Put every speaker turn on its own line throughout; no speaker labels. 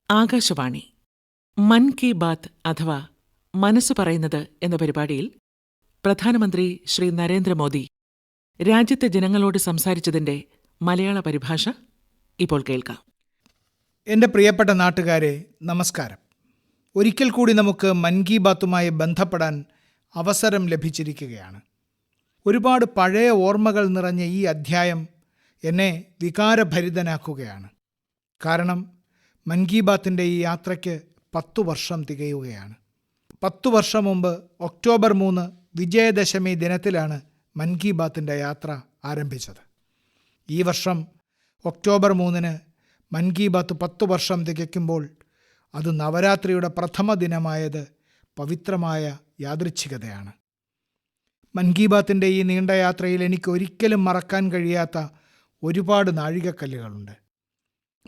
ആകാശവാണി മൻ കി ബാത്ത് അഥവാ മനസ്സ് പറയുന്നത് എന്ന പരിപാടിയിൽ പ്രധാനമന്ത്രി ശ്രീ നരേന്ദ്രമോദി രാജ്യത്തെ ജനങ്ങളോട് സംസാരിച്ചതിന്റെ മലയാള പരിഭാഷ ഇപ്പോൾ കേൾക്കാം.
എൻ്റെ പ്രിയപ്പെട്ട നാട്ടുകാരെ, നമസ്കാരം. ഒരിക്കൽ കൂടി നമുക്ക് മൻ കി ബാത്തുമായി ബന്ധപ്പെടാൻ അവസരം ലഭിച്ചിരിക്കുകയാണ്. ഒരുപാട് പഴയ ഓർമ്മകൾ നിറഞ്ഞ ഈ അധ്യായം എന്നെ വികാരഭരിതനാക്കുകയാണ്. കാരണം മൻ കി ബാത്തിൻ്റെ ഈ യാത്രയ്ക്ക് 10 വർഷം തികയുകയാണ്. 10 വർഷം മുമ്പ് ഒക്ടോബർ 3 വിജയദശമി ദിനത്തിലാണ് മൻ കി ബാത്തിൻ്റെ യാത്ര ആരംഭിച്ചത്. ഈ വർഷം ഒക്ടോബർ 3 മൻ കി ബാത്ത് 10 വർഷം തികയ്ക്കുമ്പോൾ അത് നവരാത്രിയുടെ പ്രഥമ ദിനമായത് പവിത്രമായ യാദൃച്ഛികതയാണ്. മൻ കി ബാത്തിൻ്റെ ഈ നീണ്ട യാത്രയിൽ എനിക്ക് ഒരിക്കലും മറക്കാൻ കഴിയാത്ത ഒരുപാട് നാഴികക്കല്ലുകളുണ്ട്.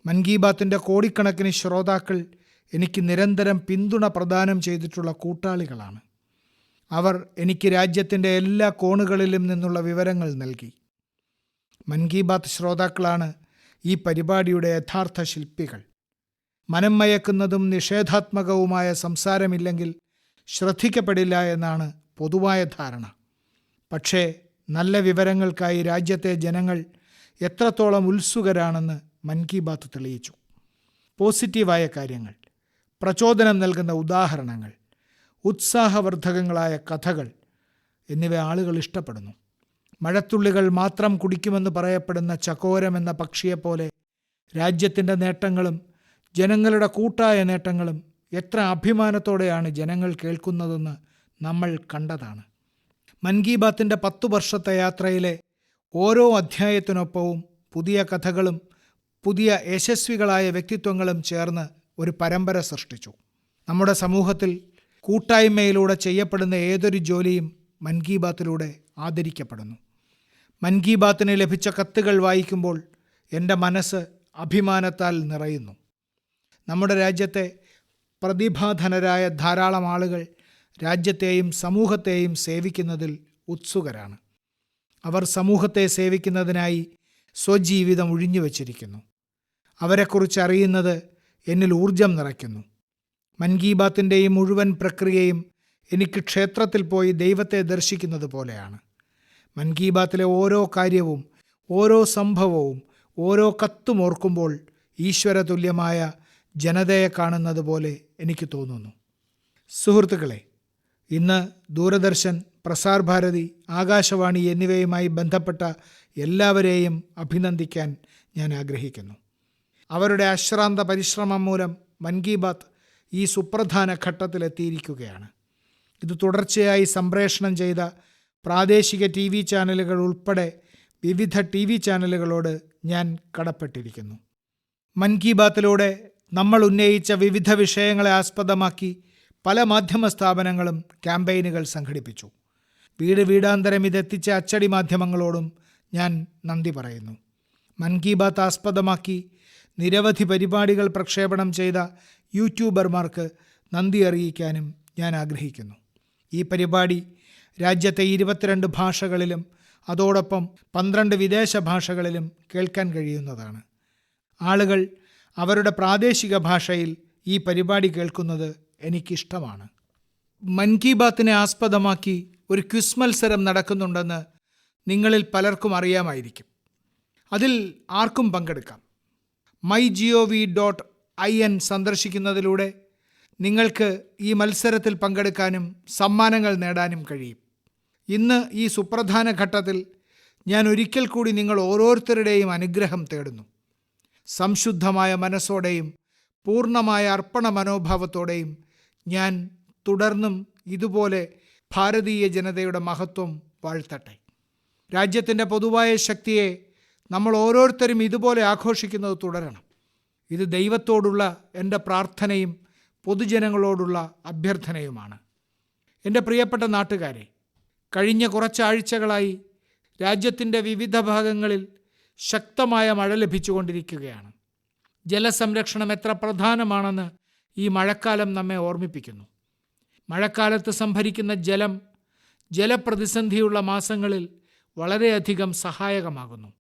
മൻ കി ബാത്തിൻ്റെ കോടിക്കണക്കിന് ശ്രോതാക്കൾ എനിക്ക് നിരന്തരം പിന്തുണ പ്രദാനം ചെയ്തിട്ടുള്ള കൂട്ടാളികളാണ്. അവർ എനിക്ക് രാജ്യത്തിൻ്റെ എല്ലാ കോണുകളിലും നിന്നുള്ള വിവരങ്ങൾ നൽകി. മൻ കി ബാത്ത് ശ്രോതാക്കളാണ് ഈ പരിപാടിയുടെ യഥാർത്ഥ ശില്പികൾ. മനം മയക്കുന്നതും നിഷേധാത്മകവുമായ സംസാരമില്ലെങ്കിൽ ശ്രദ്ധിക്കപ്പെടില്ല എന്നാണ് പൊതുവായ ധാരണ. പക്ഷേ നല്ല വിവരങ്ങൾക്കായി രാജ്യത്തെ ജനങ്ങൾ എത്രത്തോളം ഉത്സുകരാണെന്ന് മൻ കി ബാത്ത് തെളിയിച്ചു. പോസിറ്റീവായ കാര്യങ്ങൾ, പ്രചോദനം നൽകുന്ന ഉദാഹരണങ്ങൾ, ഉത്സാഹവർദ്ധകങ്ങളായ കഥകൾ എന്നിവ ആളുകൾ ഇഷ്ടപ്പെടുന്നു. മഴത്തുള്ളികൾ മാത്രം കുടിക്കുമെന്ന് പറയപ്പെടുന്ന ചകോരം എന്ന പക്ഷിയെപ്പോലെ രാജ്യത്തിൻ്റെ നേട്ടങ്ങളും ജനങ്ങളുടെ കൂട്ടായ നേട്ടങ്ങളും എത്ര അഭിമാനത്തോടെയാണ് ജനങ്ങൾ കേൾക്കുന്നതെന്ന് നമ്മൾ കണ്ടതാണ്. മൻ കി ബാത്തിൻ്റെ 10 വർഷത്തെ യാത്രയിലെ ഓരോ അധ്യായത്തിനൊപ്പവും പുതിയ കഥകളും പുതിയ യശസ്വികളായ വ്യക്തിത്വങ്ങളും ചേർന്ന് ഒരു പരമ്പര സൃഷ്ടിച്ചു. നമ്മുടെ സമൂഹത്തിൽ കൂട്ടായ്മയിലൂടെ ചെയ്യപ്പെടുന്ന ഏതൊരു ജോലിയും മൻ കി ബാത്തിലൂടെ ആദരിക്കപ്പെടുന്നു. മൻ കി ബാത്തിന് ലഭിച്ച കത്തുകൾ വായിക്കുമ്പോൾ എൻ്റെ മനസ്സ് അഭിമാനത്താൽ നിറയുന്നു. നമ്മുടെ രാജ്യത്തെ പ്രതിഭാധനരായ ധാരാളം ആളുകൾ രാജ്യത്തെയും സമൂഹത്തെയും സേവിക്കുന്നതിൽ ഉത്സുകരാണ്. അവർ സമൂഹത്തെ സേവിക്കുന്നതിനായി സ്വജീവിതം ഒഴിഞ്ഞുവച്ചിരിക്കുന്നു. അവരെക്കുറിച്ച് അറിയുന്നത് എന്നിൽ ഊർജം നിറയ്ക്കുന്നു. മൻ കി ബാത്തിൻ്റെ ഈ മുഴുവൻ പ്രക്രിയയും എനിക്ക് ക്ഷേത്രത്തിൽ പോയി ദൈവത്തെ ദർശിക്കുന്നത് പോലെയാണ്. മൻ കി ബാത്തിലെ ഓരോ കാര്യവും, ഓരോ സംഭവവും, ഓരോ കത്തും ഓർക്കുമ്പോൾ ഈശ്വരതുല്യമായ ജനതയെ കാണുന്നത് പോലെ എനിക്ക് തോന്നുന്നു. സുഹൃത്തുക്കളെ, ഇന്ന് ദൂരദർശൻ, പ്രസാർ ഭാരതി, ആകാശവാണി എന്നിവയുമായി ബന്ധപ്പെട്ട എല്ലാവരെയും അഭിനന്ദിക്കാൻ ഞാൻ ആഗ്രഹിക്കുന്നു. അവരുടെ അശ്രാന്ത പരിശ്രമം മൂലം മൻ കി ബാത്ത് ഈ സുപ്രധാന ഘട്ടത്തിലെത്തിയിരിക്കുകയാണ്. ഇത് തുടർച്ചയായി സംപ്രേഷണം ചെയ്ത പ്രാദേശിക TV ചാനലുകൾ ഉൾപ്പെടെ വിവിധ TV ചാനലുകളോട് ഞാൻ കടപ്പെട്ടിരിക്കുന്നു. മൻ കി ബാത്തിലൂടെ നമ്മൾ ഉന്നയിച്ച വിവിധ വിഷയങ്ങളെ ആസ്പദമാക്കി പല മാധ്യമ സ്ഥാപനങ്ങളും ക്യാമ്പയിനുകൾ സംഘടിപ്പിച്ചു. വീട് വീടാന്തരം ഇതെത്തിച്ച അച്ചടി മാധ്യമങ്ങളോടും ഞാൻ നന്ദി പറയുന്നു. മൻ കി ബാത്ത് ആസ്പദമാക്കി നിരവധി പരിപാടികൾ പ്രക്ഷേപണം ചെയ്ത യൂട്യൂബർമാർക്ക് നന്ദി അറിയിക്കാനും ഞാൻ ആഗ്രഹിക്കുന്നു. ഈ പരിപാടി രാജ്യത്തെ 22 ഭാഷകളിലും അതോടൊപ്പം 12 വിദേശ ഭാഷകളിലും കേൾക്കാൻ കഴിയുന്നതാണ്. ആളുകൾ അവരുടെ പ്രാദേശിക ഭാഷയിൽ ഈ പരിപാടി കേൾക്കുന്നത് എനിക്കിഷ്ടമാണ്. മൻ കി ബാത്തിനെ ആസ്പദമാക്കി ഒരു ക്വിസ് മത്സരം നടക്കുന്നുണ്ടെന്ന് നിങ്ങളിൽ പലർക്കും അറിയാമായിരിക്കും. അതിൽ ആർക്കും പങ്കെടുക്കാം. mygov.in സന്ദർശിക്കുന്നതിലൂടെ നിങ്ങൾക്ക് ഈ മത്സരത്തിൽ പങ്കെടുക്കാനും സമ്മാനങ്ങൾ നേടാനും കഴിയും. ഇന്ന് ഈ സുപ്രധാന ഘട്ടത്തിൽ ഞാൻ ഒരിക്കൽ കൂടി നിങ്ങൾ ഓരോരുത്തരുടെയും അനുഗ്രഹം തേടുന്നു. സംശുദ്ധമായ മനസ്സോടെയും പൂർണ്ണമായ അർപ്പണ മനോഭാവത്തോടെയും ഞാൻ തുടർന്നും ഇതുപോലെ ഭാരതീയ ജനതയുടെ മഹത്വം വാഴ്ത്തട്ടെ. രാജ്യത്തിൻ്റെ പൊതുവായ ശക്തിയെ നമ്മൾ ഓരോരുത്തരും ഇതുപോലെ ആഘോഷിക്കുന്നത് തുടരണം. ഇത് ദൈവത്തോടുള്ള എൻ്റെ പ്രാർത്ഥനയും പൊതുജനങ്ങളോടുള്ള അഭ്യർത്ഥനയുമാണ്. എൻ്റെ പ്രിയപ്പെട്ട നാട്ടുകാരെ, കഴിഞ്ഞ കുറച്ചാഴ്ചകളായി രാജ്യത്തിൻ്റെ വിവിധ ഭാഗങ്ങളിൽ ശക്തമായ മഴ ലഭിച്ചുകൊണ്ടിരിക്കുകയാണ്. ജലസംരക്ഷണം എത്ര പ്രധാനമാണെന്ന് ഈ മഴക്കാലം നമ്മെ ഓർമ്മിപ്പിക്കുന്നു. മഴക്കാലത്ത് സംഭരിക്കുന്ന ജലം ജലപ്രതിസന്ധിയുള്ള മാസങ്ങളിൽ വളരെയധികം സഹായകമാകുന്നു.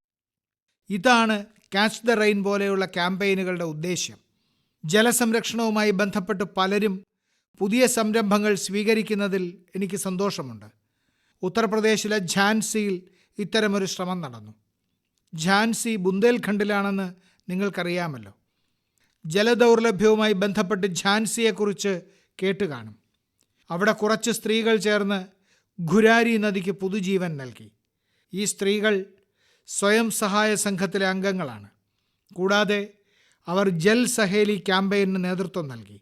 ഇതാണ് ക്യാച്ച് ദ റെയിൻ പോലെയുള്ള ക്യാമ്പയിനുകളുടെ ഉദ്ദേശ്യം. ജലസംരക്ഷണവുമായി ബന്ധപ്പെട്ട് പലരും പുതിയ സംരംഭങ്ങൾ സ്വീകരിക്കുന്നതിൽ എനിക്ക് സന്തോഷമുണ്ട്. ഉത്തർപ്രദേശിലെ ഝാൻസിയിൽ ഇത്തരമൊരു ശ്രമം നടന്നു. ഝാൻസി ബുന്ദേൽഖണ്ഡിലാണെന്ന് നിങ്ങൾക്കറിയാമല്ലോ. ജലദൗർലഭ്യവുമായി ബന്ധപ്പെട്ട് ഝാൻസിയെക്കുറിച്ച് കേട്ട് കാണും. അവിടെ കുറച്ച് സ്ത്രീകൾ ചേർന്ന് ഖുരാരി നദിക്ക് പുതുജീവൻ നൽകി. ഈ സ്ത്രീകൾ സ്വയം സഹായ സംഘത്തിലെ അംഗങ്ങളാണ്. കൂടാതെ അവർ ജൽ സഹേലി ക്യാമ്പയിന് നേതൃത്വം നൽകി.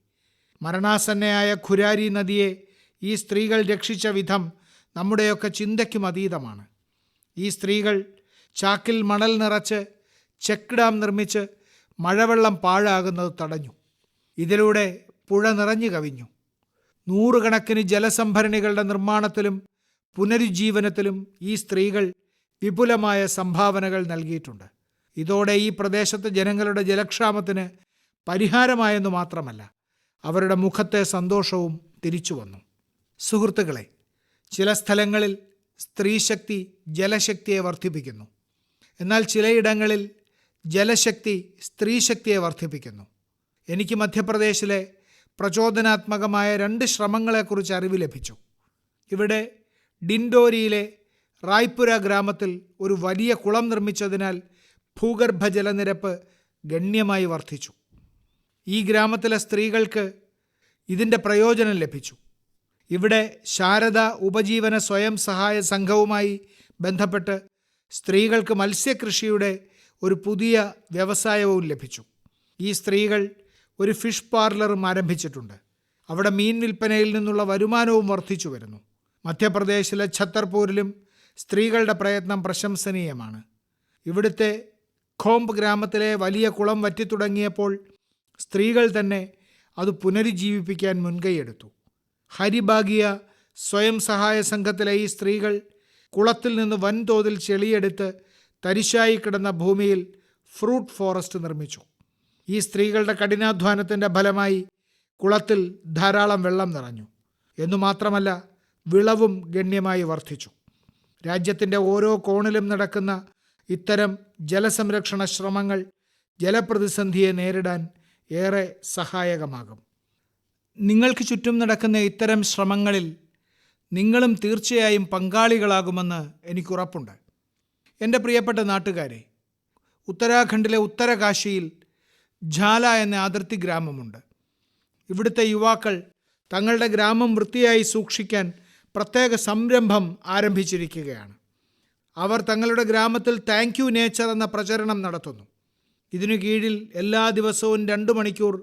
മരണാസന്നയായ ഖുരാരി നദിയെ ഈ സ്ത്രീകൾ രക്ഷിച്ച വിധം നമ്മുടെയൊക്കെ ചിന്തയ്ക്കും അതീതമാണ്. ഈ സ്ത്രീകൾ ചാക്കിൽ മണൽ നിറച്ച് ചെക്ക് ഡാം നിർമ്മിച്ച് മഴവെള്ളം പാഴാകുന്നത് തടഞ്ഞു. ഇതിലൂടെ പുഴ നിറഞ്ഞു കവിഞ്ഞു. നൂറുകണക്കിന് ജലസംഭരണികളുടെ നിർമ്മാണത്തിലും പുനരുജ്ജീവനത്തിലും ഈ സ്ത്രീകൾ വിപുലമായ സംഭാവനകൾ നൽകിയിട്ടുണ്ട്. ഇതോടെ ഈ പ്രദേശത്തെ ജനങ്ങളുടെ ജലക്ഷാമത്തിന് പരിഹാരമായെന്നു മാത്രമല്ല, അവരുടെ മുഖത്തെ സന്തോഷവും തിരിച്ചു വന്നു. സുഹൃത്തുക്കളെ, ചില സ്ഥലങ്ങളിൽ സ്ത്രീശക്തി ജലശക്തിയെ വർദ്ധിപ്പിക്കുന്നു. എന്നാൽ ചിലയിടങ്ങളിൽ ജലശക്തി സ്ത്രീശക്തിയെ വർദ്ധിപ്പിക്കുന്നു. എനിക്ക് മധ്യപ്രദേശിലെ പ്രചോദനാത്മകമായ 2 ശ്രമങ്ങളെക്കുറിച്ച് അറിവ് ലഭിച്ചു. ഇവിടെ ഡിൻഡോരിയിലെ റായ്പുര ഗ്രാമത്തിൽ ഒരു വലിയ കുളം നിർമ്മിച്ചതിനാൽ ഭൂഗർഭ ജലനിരപ്പ് ഗണ്യമായി വർദ്ധിച്ചു. ഈ ഗ്രാമത്തിലെ സ്ത്രീകൾക്ക് ഇതിൻ്റെ പ്രയോജനം ലഭിച്ചു. ഇവിടെ ശാരദ ഉപജീവന സ്വയം സഹായ സംഘവുമായി ബന്ധപ്പെട്ട് സ്ത്രീകൾക്ക് മത്സ്യകൃഷിയുടെ ഒരു പുതിയ വ്യവസായവും ലഭിച്ചു. ഈ സ്ത്രീകൾ ഒരു ഫിഷ് പാർലറും ആരംഭിച്ചിട്ടുണ്ട്. അവിടെ മീൻ വിൽപ്പനയിൽ നിന്നുള്ള വരുമാനവും വർദ്ധിച്ചു വരുന്നു. മധ്യപ്രദേശിലെ ഛത്തർപൂരിലും സ്ത്രീകളുടെ പ്രയത്നം പ്രശംസനീയമാണ്. ഇവിടുത്തെ ഖോംബ് ഗ്രാമത്തിലെ വലിയ കുളം വറ്റിത്തുടങ്ങിയപ്പോൾ സ്ത്രീകൾ തന്നെ അത് പുനരുജ്ജീവിപ്പിക്കാൻ മുൻകൈയെടുത്തു. ഹരിഭാഗിയ സ്വയം സഹായ സംഘത്തിലെ ഈ സ്ത്രീകൾ കുളത്തിൽ നിന്ന് വൻതോതിൽ ചെളിയെടുത്ത് തരിശായി കിടന്ന ഭൂമിയിൽ ഫ്രൂട്ട് ഫോറസ്റ്റ് നിർമ്മിച്ചു. ഈ സ്ത്രീകളുടെ കഠിനാധ്വാനത്തിൻ്റെ ഫലമായി കുളത്തിൽ ധാരാളം വെള്ളം നിറഞ്ഞു. എന്നുമാത്രമല്ല, വിളവും ഗണ്യമായി വർദ്ധിച്ചു. രാജ്യത്തിൻ്റെ ഓരോ കോണിലും നടക്കുന്ന ഇത്തരം ജലസംരക്ഷണ ശ്രമങ്ങൾ ജലപ്രതിസന്ധിയെ നേരിടാൻ ഏറെ സഹായകമാകും. നിങ്ങൾക്ക് ചുറ്റും നടക്കുന്ന ഇത്തരം ശ്രമങ്ങളിൽ നിങ്ങളും തീർച്ചയായും പങ്കാളികളാകുമെന്ന് എനിക്കുറപ്പുണ്ട്. എൻ്റെ പ്രിയപ്പെട്ട നാട്ടുകാരെ, ഉത്തരാഖണ്ഡിലെ ഉത്തരകാശിയിൽ ഝാല എന്ന അതിർത്തി ഗ്രാമമുണ്ട്. ഇവിടുത്തെ യുവാക്കൾ തങ്ങളുടെ ഗ്രാമം വൃത്തിയായി സൂക്ഷിക്കാൻ പ്രത്യേക സംരംഭം ആരംഭിച്ചിരിക്കുകയാണ്. അവർ തങ്ങളുടെ ഗ്രാമത്തിൽ താങ്ക് യു നേച്ചർ എന്ന പ്രചരണം നടത്തുന്നു. ഇതിനു കീഴിൽ എല്ലാ ദിവസവും 2 മണിക്കൂർ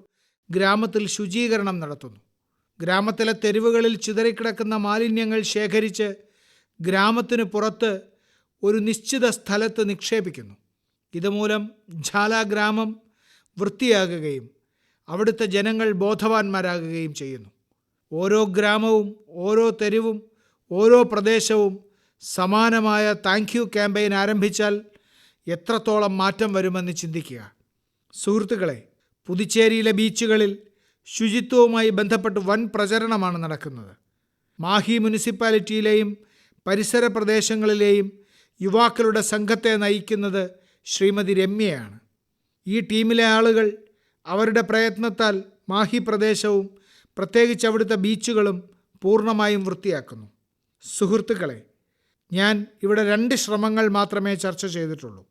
ഗ്രാമത്തിൽ ശുചീകരണം നടത്തുന്നു. ഗ്രാമത്തിലെ തെരുവുകളിൽ ചിതറിക്കിടക്കുന്ന മാലിന്യങ്ങൾ ശേഖരിച്ച് ഗ്രാമത്തിന് പുറത്ത് ഒരു നിശ്ചിത സ്ഥലത്ത് നിക്ഷേപിക്കുന്നു. ഇതുമൂലം ഝാല ഗ്രാമം വൃത്തിയാകുകയും അവിടുത്തെ ജനങ്ങൾ ബോധവാന്മാരാകുകയും ചെയ്യുന്നു. ഓരോ ഗ്രാമവും, ഓരോ തെരുവും, ഓരോ പ്രദേശവും സമാനമായ താങ്ക് യു ക്യാമ്പയിൻ ആരംഭിച്ചാൽ എത്രത്തോളം മാറ്റം വരുമെന്ന് ചിന്തിക്കുക. സുഹൃത്തുക്കളെ, പുതുച്ചേരിയിലെ ബീച്ചുകളിൽ ശുചിത്വവുമായി ബന്ധപ്പെട്ട് വൻ പ്രചരണമാണ് നടക്കുന്നത്. മാഹി മുനിസിപ്പാലിറ്റിയിലെയും പരിസര പ്രദേശങ്ങളിലെയും യുവാക്കളുടെ സംഘത്തെ നയിക്കുന്നത് ശ്രീമതി രമ്യയാണ്. ഈ ടീമിലെ ആളുകൾ അവരുടെ പ്രയത്നത്താൽ മാഹി പ്രദേശവും പ്രത്യേകിച്ച് അവിടുത്തെ ബീച്ചുകളും പൂർണ്ണമായും വൃത്തിയാക്കുന്നു. സുഹൃത്തുക്കളെ, ഞാൻ ഇവിടെ 2 ശ്രമങ്ങൾ മാത്രമേ ചർച്ച ചെയ്തിട്ടുള്ളൂ.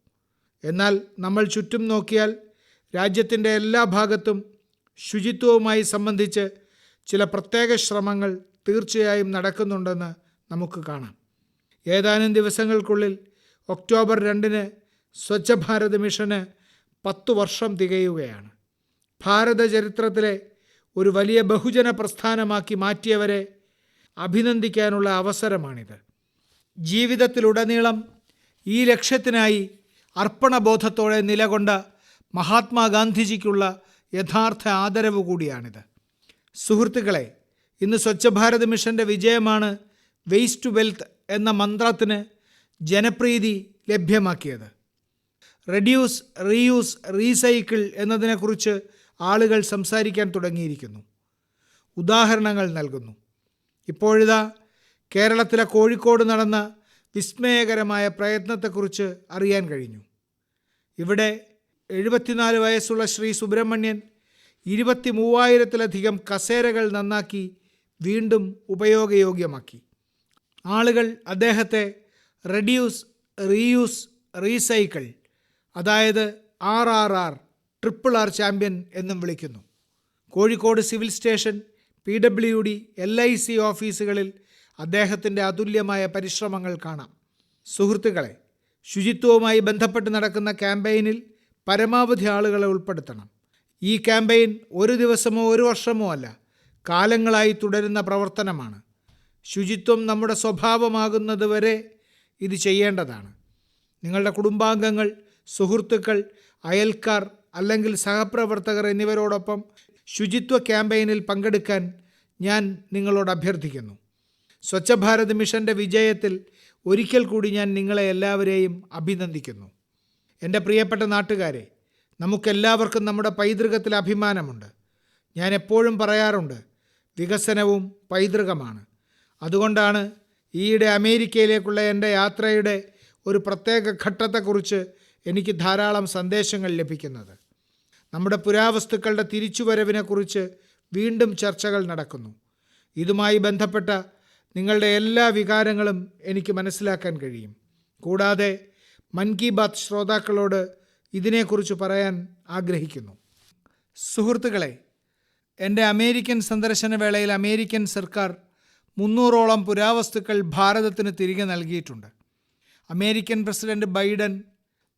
എന്നാൽ നമ്മൾ ചുറ്റും നോക്കിയാൽ രാജ്യത്തിൻ്റെ എല്ലാ ഭാഗത്തും ശുചിത്വവുമായി സംബന്ധിച്ച് ചില പ്രത്യേക ശ്രമങ്ങൾ തീർച്ചയായും നടക്കുന്നുണ്ടെന്ന് നമുക്ക് കാണാം. ഏതാനും ദിവസങ്ങൾക്കുള്ളിൽ ഒക്ടോബർ 2 സ്വച്ഛ ഭാരത് മിഷന് 10 വർഷം തികയുകയാണ്. ഭാരത ചരിത്രത്തിലെ ഒരു വലിയ ബഹുജന പ്രസ്ഥാനമാക്കി മാറ്റിയവരെ അഭിനന്ദിക്കാനുള്ള അവസരമാണിത്. ജീവിതത്തിലുടനീളം ഈ ലക്ഷ്യത്തിനായി അർപ്പണബോധത്തോടെ നിലകൊണ്ട മഹാത്മാഗാന്ധിജിക്കുള്ള യഥാർത്ഥ ആദരവ് കൂടിയാണിത്. സുഹൃത്തുക്കളെ, ഇന്ന് സ്വച്ഛ ഭാരത് മിഷൻ്റെ വിജയമാണ് വേസ്റ്റ് ടു വെൽത്ത് എന്ന മന്ത്രത്തിന് ജനപ്രീതി ലഭ്യമാക്കിയത്. റെഡ്യൂസ്, റീയൂസ്, റീസൈക്കിൾ എന്നതിനെക്കുറിച്ച് ആളുകൾ സംസാരിക്കാൻ തുടങ്ങിയിരിക്കുന്നു, ഉദാഹരണങ്ങൾ നൽകുന്നു. ഇപ്പോഴിതാ കേരളത്തിലെ കോഴിക്കോട് നടന്ന വിസ്മയകരമായ പ്രയത്നത്തെക്കുറിച്ച് അറിയാൻ കഴിഞ്ഞു. ഇവിടെ 74 വയസ്സുള്ള ശ്രീ സുബ്രഹ്മണ്യൻ 23,000-ലധികം കസേരകൾ നന്നാക്കി വീണ്ടും ഉപയോഗയോഗ്യമാക്കി. ആളുകൾ അദ്ദേഹത്തെ റെഡ്യൂസ്, റീയൂസ്, റീസൈക്കിൾ, അതായത് RRR, RRR ചാമ്പ്യൻ എന്നും വിളിക്കുന്നു. Kozhikode civil station, PWD, LIC ഓഫീസുകളിൽ അദ്ദേഹത്തിൻ്റെ അതുല്യമായ പരിശ്രമങ്ങൾ കാണാം. സുഹൃത്തുക്കളെ, ശുചിത്വവുമായി ബന്ധപ്പെട്ട് നടക്കുന്ന ക്യാമ്പയിനിൽ പരമാവധി ആളുകളെ ഉൾപ്പെടുത്തണം. ഈ ക്യാമ്പയിൻ ഒരു ദിവസമോ ഒരു വർഷമോ അല്ല, കാലങ്ങളായി തുടരുന്ന പ്രവർത്തനമാണ്. ശുചിത്വം നമ്മുടെ സ്വഭാവമാകുന്നതുവരെ ഇത് ചെയ്യേണ്ടതാണ്. നിങ്ങളുടെ കുടുംബാംഗങ്ങൾ, സുഹൃത്തുക്കൾ, അയൽക്കാർ അല്ലെങ്കിൽ സഹപ്രവർത്തകർ എന്നിവരോടൊപ്പം ശുചിത്വ ക്യാമ്പയിനിൽ പങ്കെടുക്കാൻ ഞാൻ നിങ്ങളോട് അഭ്യർത്ഥിക്കുന്നു. സ്വച്ഛ ഭാരത് മിഷൻ്റെ വിജയത്തിൽ ഒരിക്കൽ കൂടി ഞാൻ നിങ്ങളെ എല്ലാവരെയും അഭിനന്ദിക്കുന്നു. എൻ്റെ പ്രിയപ്പെട്ട നാട്ടുകാരെ, നമുക്കെല്ലാവർക്കും നമ്മുടെ പൈതൃകത്തിൽ അഭിമാനമുണ്ട്. ഞാൻ എപ്പോഴും പറയാറുണ്ട്, വികസനവും പൈതൃകമാണ്. അതുകൊണ്ടാണ് ഈയിടെ അമേരിക്കയിലേക്കുള്ള എൻ്റെ യാത്രയുടെ ഒരു പ്രത്യേക ഘട്ടത്തെക്കുറിച്ച് എനിക്ക് ധാരാളം സന്ദേശങ്ങൾ ലഭിക്കുന്നത്. നമ്മുടെ പുരാവസ്തുക്കളുടെ തിരിച്ചുവരവിനെക്കുറിച്ച് വീണ്ടും ചർച്ചകൾ നടക്കുന്നു. ഇതുമായി ബന്ധപ്പെട്ട നിങ്ങളുടെ എല്ലാ വികാരങ്ങളും എനിക്ക് മനസ്സിലാക്കാൻ കഴിയും. കൂടാതെ മൻ കി ബാത്ത് ശ്രോതാക്കളോട് ഇതിനെക്കുറിച്ച് പറയാൻ ആഗ്രഹിക്കുന്നു. സുഹൃത്തുക്കളെ, എൻ്റെ അമേരിക്കൻ സന്ദർശന വേളയിൽ അമേരിക്കൻ സർക്കാർ 300ഓളം പുരാവസ്തുക്കൾ ഭാരതത്തിന് തിരികെ നൽകിയിട്ടുണ്ട്. അമേരിക്കൻ പ്രസിഡന്റ് ബൈഡൻ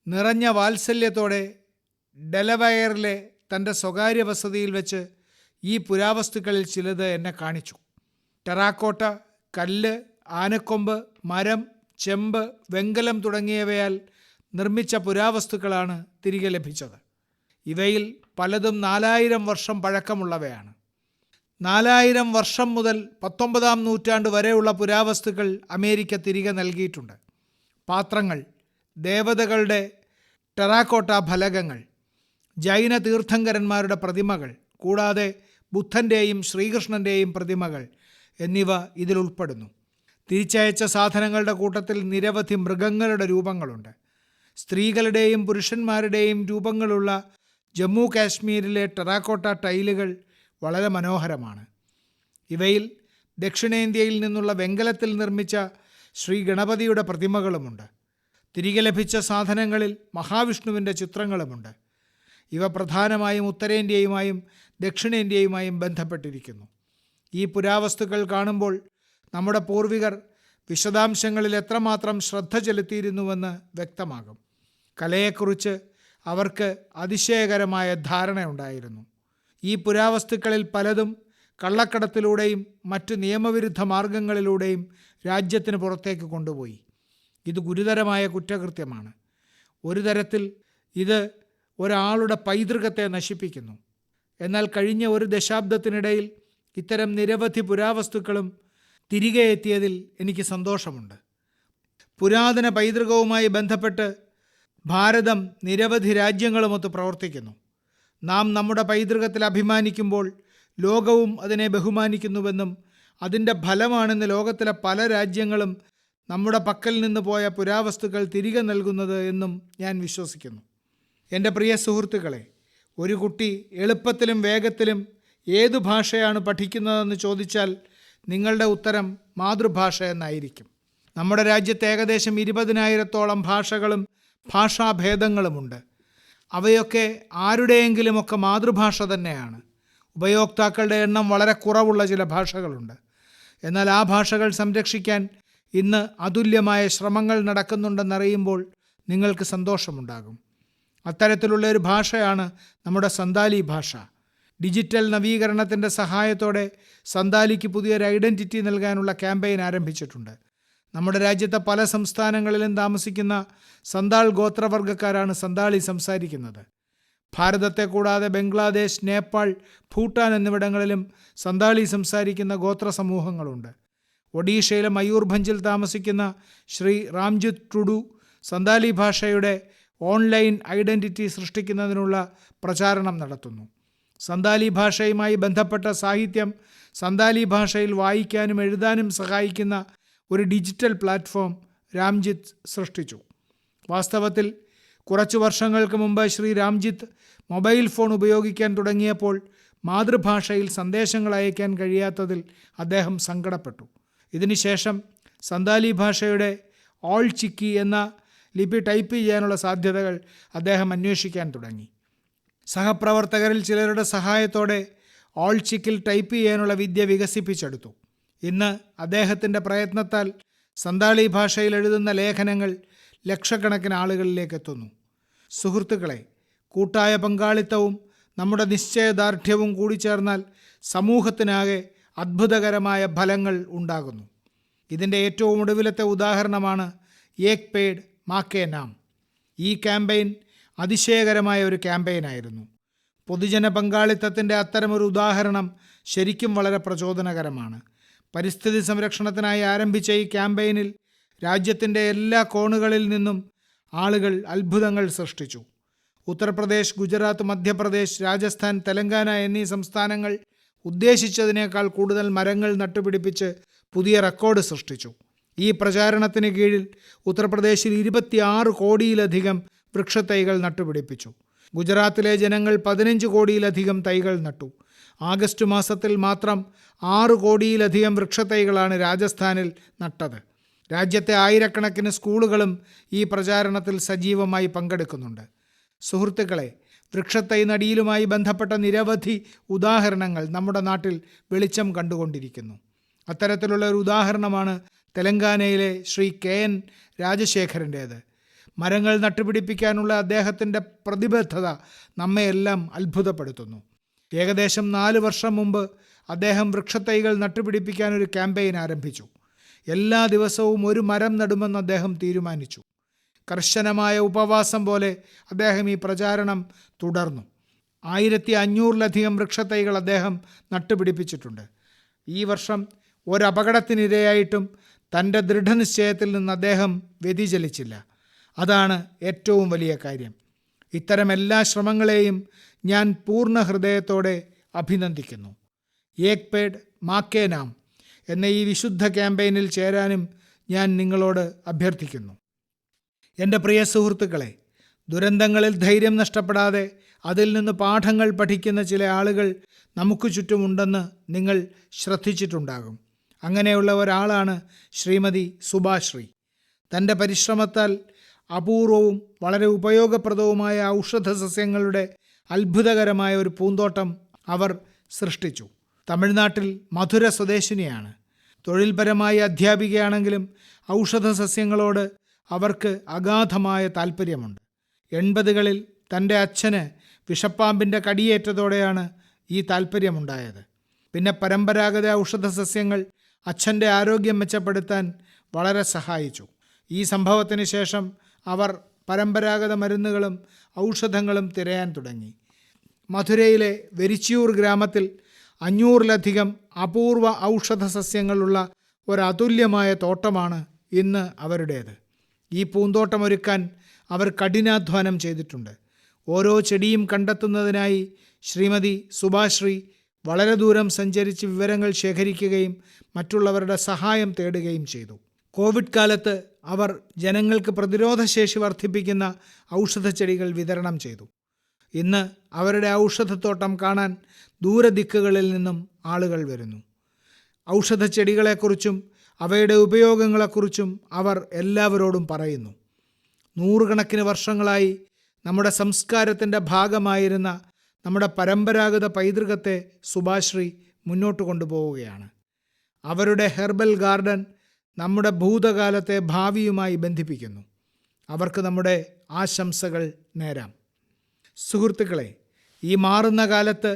നിറഞ്ഞ വാത്സല്യത്തോടെ ഡെലവെയറിലെ തൻ്റെ സ്വകാര്യ വസതിയിൽ വെച്ച് ഈ പുരാവസ്തുക്കളിൽ ചിലത് എന്നെ കാണിച്ചു. ടെറാക്കോട്ട, കല്ല്, ആനക്കൊമ്പ്, മരം, ചെമ്പ്, വെങ്കലം തുടങ്ങിയവയാൽ നിർമ്മിച്ച പുരാവസ്തുക്കളാണ് തിരികെ ലഭിച്ചത്. ഇവയിൽ പലതും 4000 വർഷം പഴക്കമുള്ളവയാണ്. 4000 വർഷം മുതൽ 19-ാം നൂറ്റാണ്ട് വരെയുള്ള പുരാവസ്തുക്കൾ അമേരിക്ക തിരികെ നൽകിയിട്ടുണ്ട്. പാത്രങ്ങൾ, ദേവതകളുടെ ടെറാക്കോട്ട ഫലകങ്ങൾ, ജൈന തീർത്ഥങ്കരന്മാരുടെ പ്രതിമകൾ, കൂടാതെ ബുദ്ധൻ്റെയും ശ്രീകൃഷ്ണൻ്റെയും പ്രതിമകൾ എന്നിവ ഇതിൽ ഉൾപ്പെടുന്നു. തിരിച്ചയച്ച സാധനങ്ങളുടെ കൂട്ടത്തിൽ നിരവധി മൃഗങ്ങളുടെ രൂപങ്ങളുണ്ട്. സ്ത്രീകളുടെയും പുരുഷന്മാരുടെയും രൂപങ്ങളുള്ള ജമ്മു കാശ്മീരിലെ ടെറാക്കോട്ട ടൈലുകൾ വളരെ മനോഹരമാണ്. ഇവയിൽ ദക്ഷിണേന്ത്യയിൽ നിന്നുള്ള വെങ്കലത്തിൽ നിർമ്മിച്ച ശ്രീ ഗണപതിയുടെ പ്രതിമകളുമുണ്ട്. തിരികെ ലഭിച്ച സാധനങ്ങളിൽ മഹാവിഷ്ണുവിൻ്റെ ചിത്രങ്ങളുമുണ്ട്. ഇവ പ്രധാനമായും ഉത്തരേന്ത്യയുമായും ദക്ഷിണേന്ത്യയുമായും ബന്ധപ്പെട്ടിരിക്കുന്നു. ഈ പുരാവസ്തുക്കൾ കാണുമ്പോൾ നമ്മുടെ പൂർവികർ വിശദാംശങ്ങളിൽ എത്രമാത്രം ശ്രദ്ധ ചെലുത്തിയിരുന്നുവെന്ന് വ്യക്തമാകും. കലയെക്കുറിച്ച് അവർക്ക് അതിശയകരമായ ധാരണയുണ്ടായിരുന്നു. ഈ പുരാവസ്തുക്കളിൽ പലതും കള്ളക്കടത്തിലൂടെയും മറ്റ് നിയമവിരുദ്ധ മാർഗങ്ങളിലൂടെയും രാജ്യത്തിന് പുറത്തേക്ക് കൊണ്ടുപോയി. ഇത് ഗുരുതരമായ കുറ്റകൃത്യമാണ്. ഒരു തരത്തിൽ ഇത് ഒരാളുടെ പൈതൃകത്തെ നശിപ്പിക്കുന്നു. എന്നാൽ കഴിഞ്ഞ ഒരു ദശാബ്ദത്തിനിടയിൽ ഇത്തരം നിരവധി പുരാവസ്തുക്കളും തിരികെ എത്തിയതിൽ എനിക്ക് സന്തോഷമുണ്ട്. പുരാതന പൈതൃകവുമായി ബന്ധപ്പെട്ട് ഭാരതം നിരവധി രാജ്യങ്ങളുമൊത്ത് പ്രവർത്തിക്കുന്നു. നാം നമ്മുടെ പൈതൃകത്തിൽ അഭിമാനിക്കുമ്പോൾ ലോകവും അതിനെ ബഹുമാനിക്കുന്നുവെന്നും അതിൻ്റെ ഫലമാണെന്ന് ലോകത്തിലെ പല രാജ്യങ്ങളും നമ്മുടെ പക്കൽ നിന്ന് പോയ പുരാവസ്തുക്കൾ തിരികെ നൽകുന്നത് എന്നും ഞാൻ വിശ്വസിക്കുന്നു. എൻ്റെ പ്രിയ സുഹൃത്തുക്കളെ, ഒരു കുട്ടി എളുപ്പത്തിലും വേഗത്തിലും ഏതു ഭാഷയാണ് പഠിക്കുന്നതെന്ന് ചോദിച്ചാൽ നിങ്ങളുടെ ഉത്തരം മാതൃഭാഷ എന്നായിരിക്കും. നമ്മുടെ രാജ്യത്ത് ഏകദേശം 20,000-ഓളം ഭാഷകളും ഭാഷാഭേദങ്ങളുമുണ്ട്. അവയൊക്കെ ആരുടെയെങ്കിലുമൊക്കെ മാതൃഭാഷ തന്നെയാണ്. ഉപയോക്താക്കളുടെ എണ്ണം വളരെ കുറവുള്ള ചില ഭാഷകളുണ്ട്. എന്നാൽ ആ ഭാഷകൾ സംരക്ഷിക്കാൻ ഇന്ന് അതുല്യമായ ശ്രമങ്ങൾ നടക്കുന്നുണ്ടെന്നറിയുമ്പോൾ നിങ്ങൾക്ക് സന്തോഷമുണ്ടാകും. അത്തരത്തിലുള്ള ഒരു ഭാഷയാണ് നമ്മുടെ സന്താലി ഭാഷ. ഡിജിറ്റൽ നവീകരണത്തിൻ്റെ സഹായത്തോടെ സന്താലിക്ക് പുതിയൊരു ഐഡൻറ്റിറ്റി നൽകാനുള്ള ക്യാമ്പയിൻ ആരംഭിച്ചിട്ടുണ്ട്. നമ്മുടെ രാജ്യത്തെ പല സംസ്ഥാനങ്ങളിലും താമസിക്കുന്ന സന്താൾ ഗോത്രവർഗ്ഗക്കാരാണ് സന്താളി സംസാരിക്കുന്നത്. ഭാരതത്തെ കൂടാതെ ബംഗ്ലാദേശ്, നേപ്പാൾ, ഭൂട്ടാൻ എന്നിവിടങ്ങളിലും സന്താളി സംസാരിക്കുന്ന ഗോത്ര സമൂഹങ്ങളുണ്ട്. ഒഡീഷയിലെ മയൂർഭഞ്ചിൽ താമസിക്കുന്ന ശ്രീ റാംജിത്ത് ടുഡു സന്താലി ഭാഷയുടെ ഓൺലൈൻ ഐഡൻറ്റിറ്റി സൃഷ്ടിക്കുന്നതിനുള്ള പ്രചാരണം നടത്തുന്നു. സന്താലി ഭാഷയുമായി ബന്ധപ്പെട്ട സാഹിത്യം സന്താലി ഭാഷയിൽ വായിക്കാനും എഴുതാനും സഹായിക്കുന്ന ഒരു ഡിജിറ്റൽ പ്ലാറ്റ്ഫോം രാംജിത്ത് സൃഷ്ടിച്ചു. വാസ്തവത്തിൽ കുറച്ചു വർഷങ്ങൾക്ക് മുമ്പ് ശ്രീ രാംജിത്ത് മൊബൈൽ ഫോൺ ഉപയോഗിക്കാൻ തുടങ്ങിയപ്പോൾ മാതൃഭാഷയിൽ സന്ദേശങ്ങൾ അയക്കാൻ കഴിയാത്തതിൽ അദ്ദേഹം സങ്കടപ്പെട്ടു. ഇതിനുശേഷം സന്താലി ഭാഷയുടെ ഓൾ ചിക്കി എന്ന ലിപി ടൈപ്പ് ചെയ്യാനുള്ള സാധ്യതകൾ അദ്ദേഹം അന്വേഷിക്കാൻ തുടങ്ങി. സഹപ്രവർത്തകരിൽ ചിലരുടെ സഹായത്തോടെ ഓൾ ചിക്കിൽ ടൈപ്പ് ചെയ്യാനുള്ള വിദ്യ വികസിപ്പിച്ചെടുത്തു. ഇന്ന് അദ്ദേഹത്തിൻ്റെ പ്രയത്നത്താൽ സന്താലി ഭാഷയിൽ എഴുതുന്ന ലേഖനങ്ങൾ ലക്ഷക്കണക്കിന് ആളുകളിലേക്ക് എത്തുന്നു. സുഹൃത്തുക്കളെ, കൂട്ടായ പങ്കാളിത്തവും നമ്മുടെ നിശ്ചയദാർഢ്യവും കൂടി ചേർന്നാൽ സമൂഹത്തിനാകെ അത്ഭുതകരമായ ഫലങ്ങൾ ഉണ്ടാകുന്നു. ഇതിൻ്റെ ഏറ്റവും ഒടുവിലത്തെ ഉദാഹരണമാണ് ഏക് പേഡ് മാ കെ നാം. ഈ ക്യാമ്പയിൻ അതിശയകരമായ ഒരു ക്യാമ്പയിനായിരുന്നു. പൊതുജന പങ്കാളിത്തത്തിൻ്റെ അത്തരമൊരു ഉദാഹരണം ശരിക്കും വളരെ പ്രചോദനകരമാണ്. പരിസ്ഥിതി സംരക്ഷണത്തിനായി ആരംഭിച്ച ഈ ക്യാമ്പയിനിൽ രാജ്യത്തിൻ്റെ എല്ലാ കോണുകളിൽ നിന്നും ആളുകൾ അത്ഭുതങ്ങൾ സൃഷ്ടിച്ചു. ഉത്തർപ്രദേശ്, ഗുജറാത്ത്, മധ്യപ്രദേശ്, രാജസ്ഥാൻ, തെലങ്കാന എന്നീ സംസ്ഥാനങ്ങൾ ഉദ്ദേശിച്ചതിനേക്കാൾ കൂടുതൽ മരങ്ങൾ നട്ടുപിടിപ്പിച്ച് പുതിയ റെക്കോർഡ് സൃഷ്ടിച്ചു. ഈ പ്രചാരണത്തിന് കീഴിൽ ഉത്തർപ്രദേശിൽ 26 കോടിയിലധികം വൃക്ഷത്തൈകൾ നട്ടുപിടിപ്പിച്ചു. ഗുജറാത്തിലെ ജനങ്ങൾ 15 കോടിയിലധികം തൈകൾ നട്ടു. ആഗസ്റ്റ് മാസത്തിൽ മാത്രം 6 കോടിയിലധികം വൃക്ഷത്തൈകളാണ് രാജസ്ഥാനിൽ നട്ടത്. രാജ്യത്തെ ആയിരക്കണക്കിന് സ്കൂളുകളും ഈ പ്രചാരണത്തിൽ സജീവമായി പങ്കെടുക്കുന്നുണ്ട്. സുഹൃത്തുക്കളെ, വൃക്ഷത്തൈ നടീലുമായി ബന്ധപ്പെട്ട നിരവധി ഉദാഹരണങ്ങൾ നമ്മുടെ നാട്ടിൽ വെളിച്ചം കണ്ടുകൊണ്ടിരിക്കുന്നു. അത്തരത്തിലുള്ള ഒരു ഉദാഹരണമാണ് തെലങ്കാനയിലെ ശ്രീ KN രാജശേഖരൻ്റേത്. മരങ്ങൾ നട്ടുപിടിപ്പിക്കാനുള്ള അദ്ദേഹത്തിൻ്റെ പ്രതിബദ്ധത നമ്മെയെല്ലാം അത്ഭുതപ്പെടുത്തുന്നു. ഏകദേശം 4 വർഷം മുമ്പ് അദ്ദേഹം വൃക്ഷത്തൈകൾ നട്ടുപിടിപ്പിക്കാൻ ഒരു ക്യാമ്പയിൻ ആരംഭിച്ചു. എല്ലാ ദിവസവും ഒരു മരം നടുമെന്ന് അദ്ദേഹം തീരുമാനിച്ചു. കർശനമായ ഉപവാസം പോലെ അദ്ദേഹം ഈ പ്രചാരണം തുടർന്നു. 1500-ലധികം വൃക്ഷത്തൈകൾ അദ്ദേഹം നട്ടുപിടിപ്പിച്ചിട്ടുണ്ട്. ഈ വർഷം ഒരപകടത്തിനിരയായിട്ടും തൻ്റെ ദൃഢനിശ്ചയത്തിൽ നിന്ന് അദ്ദേഹം വ്യതിചലിച്ചില്ല. അതാണ് ഏറ്റവും വലിയ കാര്യം. ഇത്തരം എല്ലാ ശ്രമങ്ങളെയും ഞാൻ പൂർണ്ണ ഹൃദയത്തോടെ അഭിനന്ദിക്കുന്നു. ഏക് പേഡ് മാ കെ നാം എന്ന ഈ വിശുദ്ധ ക്യാമ്പയിനിൽ ചേരാനും ഞാൻ നിങ്ങളോട് അഭ്യർത്ഥിക്കുന്നു. എൻ്റെ പ്രിയ സുഹൃത്തുക്കളെ, ദുരന്തങ്ങളിൽ ധൈര്യം നഷ്ടപ്പെടാതെ അതിൽ നിന്ന് പാഠങ്ങൾ പഠിക്കുന്ന ചില ആളുകൾ നമുക്ക് ചുറ്റുമുണ്ടെന്ന് നിങ്ങൾ ശ്രദ്ധിച്ചിട്ടുണ്ടാകും. അങ്ങനെയുള്ള ഒരാളാണ് ശ്രീമതി സുഭാശ്രീ. തൻ്റെ പരിശ്രമത്താൽ അപൂർവവും വളരെ ഉപയോഗപ്രദവുമായ ഔഷധ സസ്യങ്ങളുടെ അത്ഭുതകരമായ ഒരു പൂന്തോട്ടം അവർ സൃഷ്ടിച്ചു. തമിഴ്നാട്ടിൽ മധുര സ്വദേശിനിയാണ്. തൊഴിൽപരമായി അധ്യാപികയാണെങ്കിലും ഔഷധ സസ്യങ്ങളോട് അവർക്ക് അഗാധമായ താല്പര്യമുണ്ട്. 80കളിൽ തൻ്റെ അച്ഛന് വിഷപ്പാമ്പിൻ്റെ കടിയേറ്റതോടെയാണ് ഈ താല്പര്യമുണ്ടായത്. പിന്നെ പരമ്പരാഗത ഔഷധ സസ്യങ്ങൾ അച്ഛൻ്റെ ആരോഗ്യം മെച്ചപ്പെടുത്താൻ വളരെ സഹായിച്ചു. ഈ സംഭവത്തിന് ശേഷം അവർ പരമ്പരാഗത മരുന്നുകളും ഔഷധങ്ങളും തിരയാൻ തുടങ്ങി. മധുരയിലെ വെരിച്ചിയൂർ ഗ്രാമത്തിൽ 500-ലധികം അപൂർവ ഔഷധ സസ്യങ്ങളുള്ള ഒരതുല്യമായ തോട്ടമാണ് ഇന്ന് അവരുടേത്. ഈ പൂന്തോട്ടമൊരുക്കാൻ അവർ കഠിനാധ്വാനം ചെയ്തിട്ടുണ്ട്. ഓരോ ചെടിയും കണ്ടെത്തുന്നതിനായി ശ്രീമതി സുഭാശ്രീ വളരെ ദൂരം സഞ്ചരിച്ച് വിവരങ്ങൾ ശേഖരിക്കുകയും മറ്റുള്ളവരുടെ സഹായം തേടുകയും ചെയ്തു. കോവിഡ് കാലത്ത് അവർ ജനങ്ങൾക്ക് പ്രതിരോധശേഷി വർദ്ധിപ്പിക്കുന്ന ഔഷധച്ചെടികൾ വിതരണം ചെയ്തു. ഇന്ന് അവരുടെ ഔഷധത്തോട്ടം കാണാൻ ദൂരദിക്കുകളിൽ നിന്നും ആളുകൾ വരുന്നു. ഔഷധച്ചെടികളെക്കുറിച്ചും അവയുടെ ഉപയോഗങ്ങളെക്കുറിച്ചും അവർ എല്ലാവരോടും പറയുന്നു. 100 കണക്കിന് വർഷങ്ങളായി നമ്മുടെ സംസ്കാരത്തിൻ്റെ ഭാഗമായിരുന്ന നമ്മുടെ പരമ്പരാഗത പൈതൃകത്തെ സുഭാശ്രീ മുന്നോട്ട് കൊണ്ടുപോവുകയാണ്. അവരുടെ ഹെർബൽ ഗാർഡൻ നമ്മുടെ ഭൂതകാലത്തെ ഭാവിയുമായി ബന്ധിപ്പിക്കുന്നു. അവർക്ക് നമ്മുടെ ആശംസകൾ നേരാം. സുഹൃത്തുക്കളെ, ഈ മാറുന്ന കാലത്ത്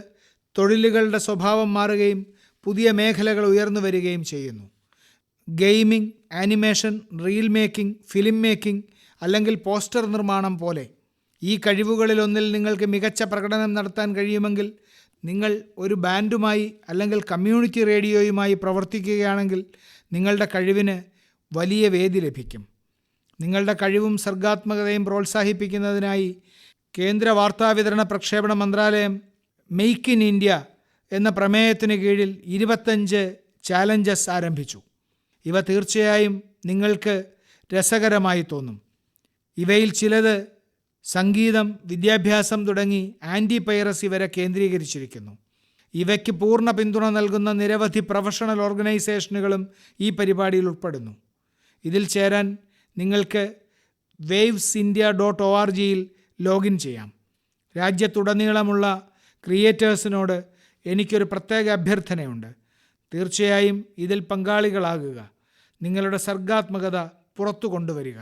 തൊഴിലുകളുടെ സ്വഭാവം മാറുകയും പുതിയ മേഖലകൾ ഉയർന്നു വരികയും ചെയ്യുന്നു. Gaming, animation, reel making, film making അല്ലെങ്കിൽ പോസ്റ്റർ നിർമ്മാണം പോലെ ഈ കഴിവുകളിലൊന്നിൽ നിങ്ങൾക്ക് മികച്ച പ്രകടനം നടത്താൻ കഴിയുമെങ്കിൽ, നിങ്ങൾ ഒരു ബാൻഡുമായി അല്ലെങ്കിൽ കമ്മ്യൂണിറ്റി റേഡിയോയുമായി പ്രവർത്തിക്കുകയാണെങ്കിൽ നിങ്ങളുടെ കഴിവിന് വലിയ വേദി ലഭിക്കും. നിങ്ങളുടെ കഴിവും സർഗാത്മകതയും പ്രോത്സാഹിപ്പിക്കുന്നതിനായി കേന്ദ്ര വാർത്താവിതരണ പ്രക്ഷേപണ മന്ത്രാലയം മെയ്ക്ക് ഇൻ ഇന്ത്യ എന്ന പ്രമേയത്തിന് കീഴിൽ 25 ചാലഞ്ചസ് ആരംഭിച്ചു. ഇവ തീർച്ചയായും നിങ്ങൾക്ക് രസകരമായി തോന്നും. ഇവയിൽ ചിലത് സംഗീതം, വിദ്യാഭ്യാസം തുടങ്ങി ആൻറ്റി പൈറസി വരെ കേന്ദ്രീകരിച്ചിരിക്കുന്നു. ഇവയ്ക്ക് പൂർണ്ണ പിന്തുണ നൽകുന്ന നിരവധി പ്രൊഫഷണൽ ഓർഗനൈസേഷനുകളും ഈ പരിപാടിയിൽ ഉൾപ്പെടുന്നു. ഇതിൽ ചേരാൻ നിങ്ങൾക്ക് wavesIndia.org-യിൽ ലോഗിൻ ചെയ്യാം. രാജ്യത്തുടനീളമുള്ള ക്രിയേറ്റേഴ്സിനോട് എനിക്കൊരു പ്രത്യേക അഭ്യർത്ഥനയുണ്ട്. തീർച്ചയായും ഇതിൽ പങ്കാളികളാകുക. നിങ്ങളുടെ സർഗാത്മകത പുറത്തു കൊണ്ടുവരിക.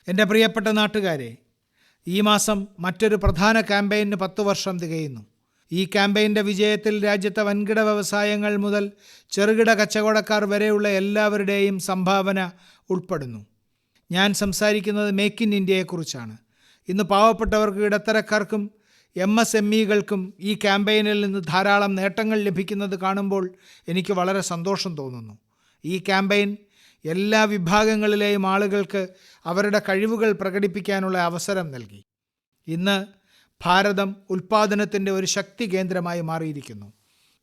എൻ്റെ പ്രിയപ്പെട്ട നാട്ടുകാരെ, ഈ മാസം മറ്റൊരു പ്രധാന ക്യാമ്പയിന് 10 വർഷം തികയുന്നു. ഈ ക്യാമ്പയിൻ്റെ വിജയത്തിൽ രാജ്യത്തെ വൻകിട വ്യവസായങ്ങൾ മുതൽ ചെറുകിട കച്ചവടക്കാർ വരെയുള്ള എല്ലാവരുടെയും സംഭാവന ഉൾപ്പെടുന്നു. ഞാൻ സംസാരിക്കുന്നത് മേക്ക് ഇൻ ഇന്ത്യയെക്കുറിച്ചാണ്. ഇന്ന് പാവപ്പെട്ടവർക്കും ഇടത്തരക്കാർക്കും MSMEകൾക്കും ഈ ക്യാമ്പയിനിൽ നിന്ന് ധാരാളം നേട്ടങ്ങൾ ലഭിക്കുന്നത് കാണുമ്പോൾ എനിക്ക് വളരെ സന്തോഷം തോന്നുന്നു. ഈ ക്യാമ്പയിൻ എല്ലാ വിഭാഗങ്ങളിലെയും ആളുകൾക്ക് അവരുടെ കഴിവുകൾ പ്രകടിപ്പിക്കാനുള്ള അവസരം നൽകി. ഇന്ന് ഭാരതം ഉൽപ്പാദനത്തിൻ്റെ ഒരു ശക്തി കേന്ദ്രമായി മാറിയിരിക്കുന്നു.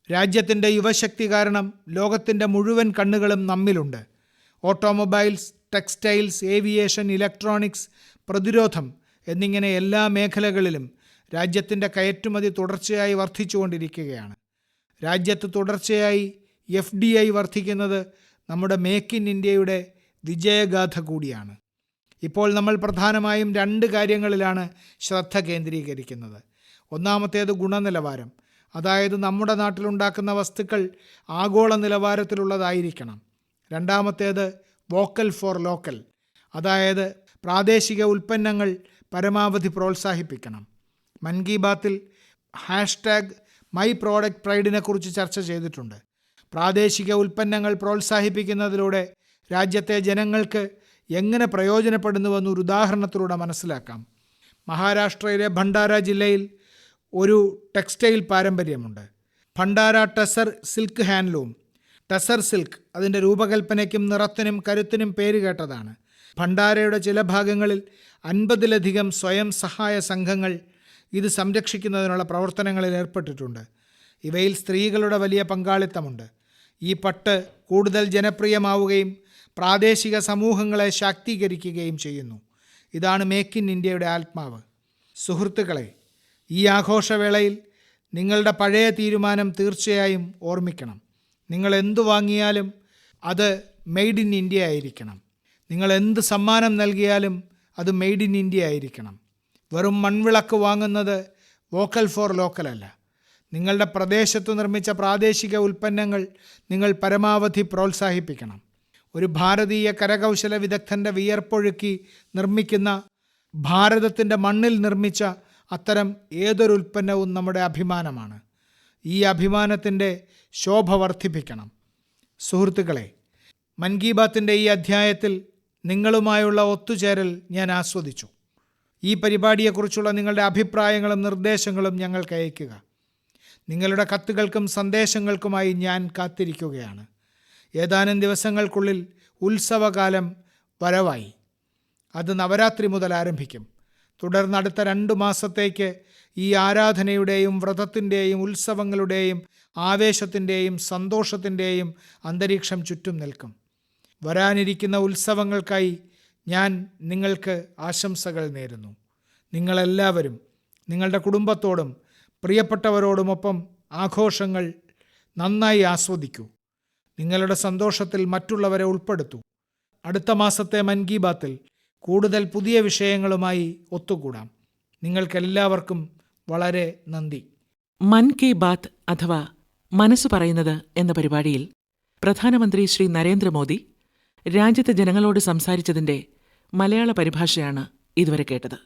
രാജ്യത്തിൻ്റെ യുവശക്തി കാരണം ലോകത്തിൻ്റെ മുഴുവൻ കണ്ണുകളും നമ്മിലുണ്ട്. ഓട്ടോമൊബൈൽസ്, ടെക്സ്റ്റൈൽസ്, ഏവിയേഷൻ, ഇലക്ട്രോണിക്സ്, പ്രതിരോധം എന്നിങ്ങനെ എല്ലാ മേഖലകളിലും രാജ്യത്തിൻ്റെ കയറ്റുമതി തുടർച്ചയായി വർദ്ധിച്ചുകൊണ്ടിരിക്കുകയാണ്. രാജ്യത്ത് തുടർച്ചയായി FDI വർദ്ധിക്കുന്നത് നമ്മുടെ മേക്ക് ഇൻ ഇന്ത്യയുടെ വിജയഗാഥ കൂടിയാണ്. ഇപ്പോൾ നമ്മൾ പ്രധാനമായും 2 കാര്യങ്ങളിലാണ് ശ്രദ്ധ കേന്ദ്രീകരിക്കുന്നത്. ഒന്നാമത്തേത് ഗുണനിലവാരം, അതായത് നമ്മുടെ നാട്ടിലുണ്ടാക്കുന്ന വസ്തുക്കൾ ആഗോള നിലവാരത്തിലുള്ളതായിരിക്കണം. രണ്ടാമത്തേത് വോക്കൽ ഫോർ ലോക്കൽ, അതായത് പ്രാദേശിക ഉൽപ്പന്നങ്ങൾ പരമാവധി പ്രോത്സാഹിപ്പിക്കണം. മൻ കി ബാത്തിൽ #MyProductPrideനെ കുറിച്ച് ചർച്ച ചെയ്തിട്ടുണ്ട്. പ്രാദേശിക ഉൽപ്പന്നങ്ങൾ പ്രോത്സാഹിപ്പിക്കുന്നതിലൂടെ രാജ്യത്തെ ജനങ്ങൾക്ക് എങ്ങനെ പ്രയോജനപ്പെടുന്നുവെന്ന് ഒരു ഉദാഹരണത്തിലൂടെ മനസ്സിലാക്കാം. മഹാരാഷ്ട്രയിലെ ഭണ്ഡാര ജില്ലയിൽ ഒരു ടെക്സ്റ്റൈൽ പാരമ്പര്യമുണ്ട്. Bhandara tussar silk handloom. Tussar silk അതിൻ്റെ രൂപകൽപ്പനയ്ക്കും നിറത്തിനും കരുത്തിനും പേരുകേട്ടതാണ്. ഭണ്ഡാരയുടെ ചില ഭാഗങ്ങളിൽ 50-ലധികം സ്വയം സഹായ സംഘങ്ങൾ ഇത് സംരക്ഷിക്കുന്നതിനുള്ള പ്രവർത്തനങ്ങളിൽ ഏർപ്പെട്ടിട്ടുണ്ട്. ഇവയിൽ സ്ത്രീകളുടെ വലിയ പങ്കാളിത്തമുണ്ട്. ഈ പട്ട് കൂടുതൽ ജനപ്രിയമാവുകയും പ്രാദേശിക സമൂഹങ്ങളെ ശാക്തീകരിക്കുകയും ചെയ്യുന്നു. ഇതാണ് മേക്ക് ഇൻ ഇന്ത്യയുടെ ആത്മാവ്. സുഹൃത്തുക്കളെ, ഈ ആഘോഷവേളയിൽ നിങ്ങളുടെ പഴയ തീരുമാനം തീർച്ചയായും ഓർമ്മിക്കണം. നിങ്ങൾ എന്തു വാങ്ങിയാലും അത് മെയ്ഡ് ഇൻ ഇന്ത്യ ആയിരിക്കണം. നിങ്ങൾ എന്ത് സമ്മാനം നൽകിയാലും അത് മെയ്ഡ് ഇൻ ഇന്ത്യ ആയിരിക്കണം. വെറും മൺവിളക്ക് വാങ്ങുന്നത് വോക്കൽ ഫോർ ലോക്കൽ അല്ല. നിങ്ങളുടെ പ്രദേശത്ത് നിർമ്മിച്ച പ്രാദേശിക ഉൽപ്പന്നങ്ങൾ നിങ്ങൾ പരമാവധി പ്രോത്സാഹിപ്പിക്കണം. ഒരു ഭാരതീയ കരകൗശല വിദഗ്ധൻ്റെ വിയർപ്പൊഴുക്കി നിർമ്മിക്കുന്ന, ഭാരതത്തിൻ്റെ മണ്ണിൽ നിർമ്മിച്ച അത്തരം ഏതൊരു ഉൽപ്പന്നവും നമ്മുടെ അഭിമാനമാണ്. ഈ അഭിമാനത്തിൻ്റെ ശോഭ വർദ്ധിപ്പിക്കണം. സുഹൃത്തുക്കളെ, മൻ കി ബാത്തിൻ്റെ ഈ അധ്യായത്തിൽ നിങ്ങളുമായുള്ള ഒത്തുചേരൽ ഞാൻ ആസ്വദിച്ചു. ഈ പരിപാടിയെക്കുറിച്ചുള്ള നിങ്ങളുടെ അഭിപ്രായങ്ങളും നിർദ്ദേശങ്ങളും ഞങ്ങൾക്ക് അയയ്ക്കുക. നിങ്ങളുടെ കത്തുകൾക്കും സന്ദേശങ്ങൾക്കുമായി ഞാൻ കാത്തിരിക്കുകയാണ്. ഏതാനും ദിവസങ്ങൾക്കുള്ളിൽ ഉത്സവകാലം വരവായി. അത് നവരാത്രി മുതൽ ആരംഭിക്കും. തുടർന്ന് അടുത്ത 2 മാസത്തേക്ക് ഈ ആരാധനയുടെയും വ്രതത്തിൻ്റെയും ഉത്സവങ്ങളുടെയും ആവേശത്തിൻ്റെയും സന്തോഷത്തിൻ്റെയും അന്തരീക്ഷം ചുറ്റും നിൽക്കും. വരാനിരിക്കുന്ന ഉത്സവങ്ങൾക്കായി ഞാൻ നിങ്ങൾക്ക് ആശംസകൾ നേരുന്നു. നിങ്ങളെല്ലാവരും നിങ്ങളുടെ കുടുംബത്തോടും പ്രിയപ്പെട്ടവരോടുമൊപ്പം ആഘോഷങ്ങൾ നന്നായി ആസ്വദിക്കൂ. നിങ്ങളുടെ സന്തോഷത്തിൽ മറ്റുള്ളവരെ ഉൾപ്പെടുത്തൂ. അടുത്ത മാസത്തെ മൻ കി ബാത്തിൽ കൂടുതൽ പുതിയ വിഷയങ്ങളുമായി ഒത്തുകൂടാം. നിങ്ങൾക്കെല്ലാവർക്കും വളരെ നന്ദി.
മൻ കി ബാത്ത് അഥവാ മനസ്സ് പറയുന്നത് എന്ന പരിപാടിയിൽ പ്രധാനമന്ത്രി ശ്രീ നരേന്ദ്രമോദി രാജ്യത്തെ ജനങ്ങളോട് സംസാരിച്ചതിൻ്റെ മലയാള പരിഭാഷയാണ് ഇതുവരെ കേട്ടത്.